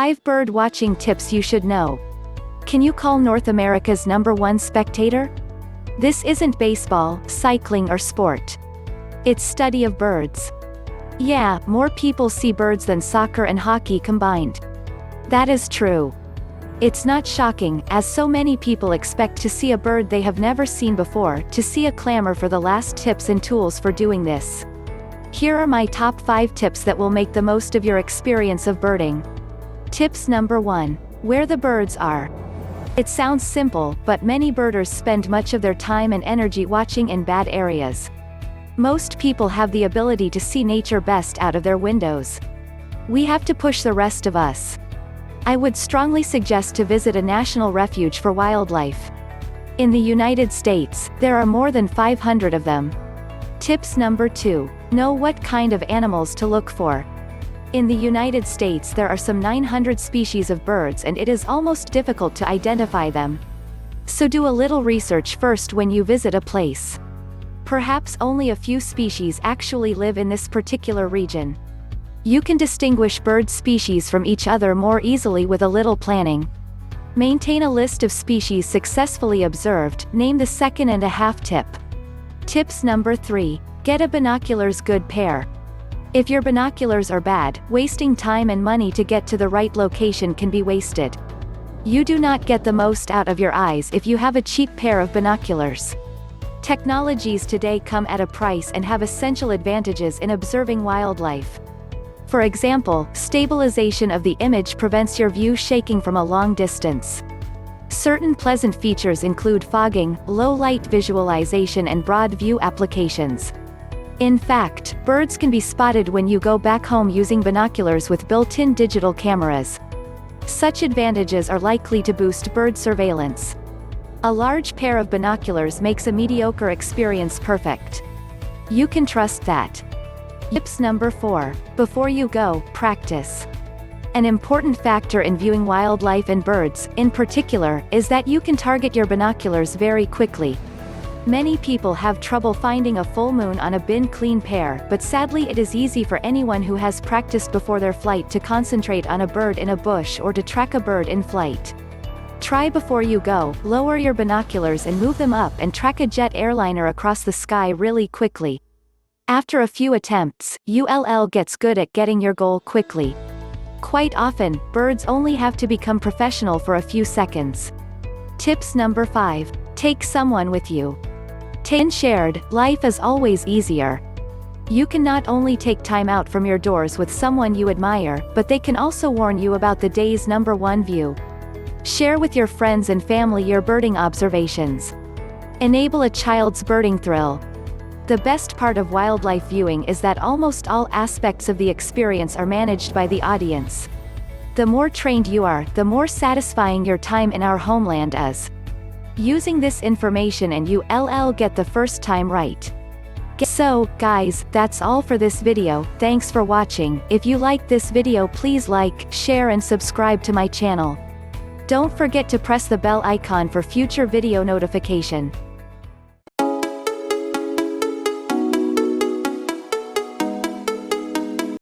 5 bird watching tips you should know. Can you call North America's #1 spectator? This isn't baseball, cycling or sport. It's study of birds. Yeah, more people see birds than soccer and hockey combined. That is true. It's not shocking, as so many people expect to see a bird they have never seen before, to see a clamor for the last tips and tools for doing this. Here are my top 5 tips that will make the most of your experience of birding. Tips number 1. Where the birds are. It sounds simple, but many birders spend much of their time and energy watching in bad areas. Most people have the ability to see nature best out of their windows. We have to push the rest of us. I would strongly suggest to visit a national refuge for wildlife. In the United States, there are more than 500 of them. Tips number 2. Know what kind of animals to look for. In the United States there are some 900 species of birds and it is almost difficult to identify them. So do a little research first when you visit a place. Perhaps only a few species actually live in this particular region. You can distinguish bird species from each other more easily with a little planning. Maintain a list of species successfully observed. Name the second and a half tip. Tips number 3. Get a binoculars good pair. If your binoculars are bad, wasting time and money to get to the right location can be wasted. You do not get the most out of your eyes if you have a cheap pair of binoculars. Technologies today come at a price and have essential advantages in observing wildlife. For example, stabilization of the image prevents your view shaking from a long distance. Certain pleasant features include fogging, low-light visualization and broad view applications. In fact, birds can be spotted when you go back home using binoculars with built-in digital cameras. Such advantages are likely to boost bird surveillance. A large pair of binoculars makes a mediocre experience perfect. You can trust that. Tips number 4. Before you go, practice. An important factor in viewing wildlife and birds, in particular, is that you can target your binoculars very quickly. Many people have trouble finding a full moon on a bin-clean pair, but sadly it is easy for anyone who has practiced before their flight to concentrate on a bird in a bush or to track a bird in flight. Try before you go, lower your binoculars and move them up and track a jet airliner across the sky really quickly. After a few attempts, ULL gets good at getting your goal quickly. Quite often, birds only have to become professional for a few seconds. Tips number 5. Take someone with you. In shared, life is always easier. You can not only take time out from your doors with someone you admire, but they can also warn you about the day's #1 view. Share with your friends and family your birding observations. Enable a child's birding thrill. The best part of wildlife viewing is that almost all aspects of the experience are managed by the audience. The more trained you are, the more satisfying your time in our homeland is. Using this information and you'll get the first time right. So, guys, that's all for this video. Thanks for watching. If you like this video, please like, share and subscribe to my channel. Don't forget to press the bell icon for future video notification.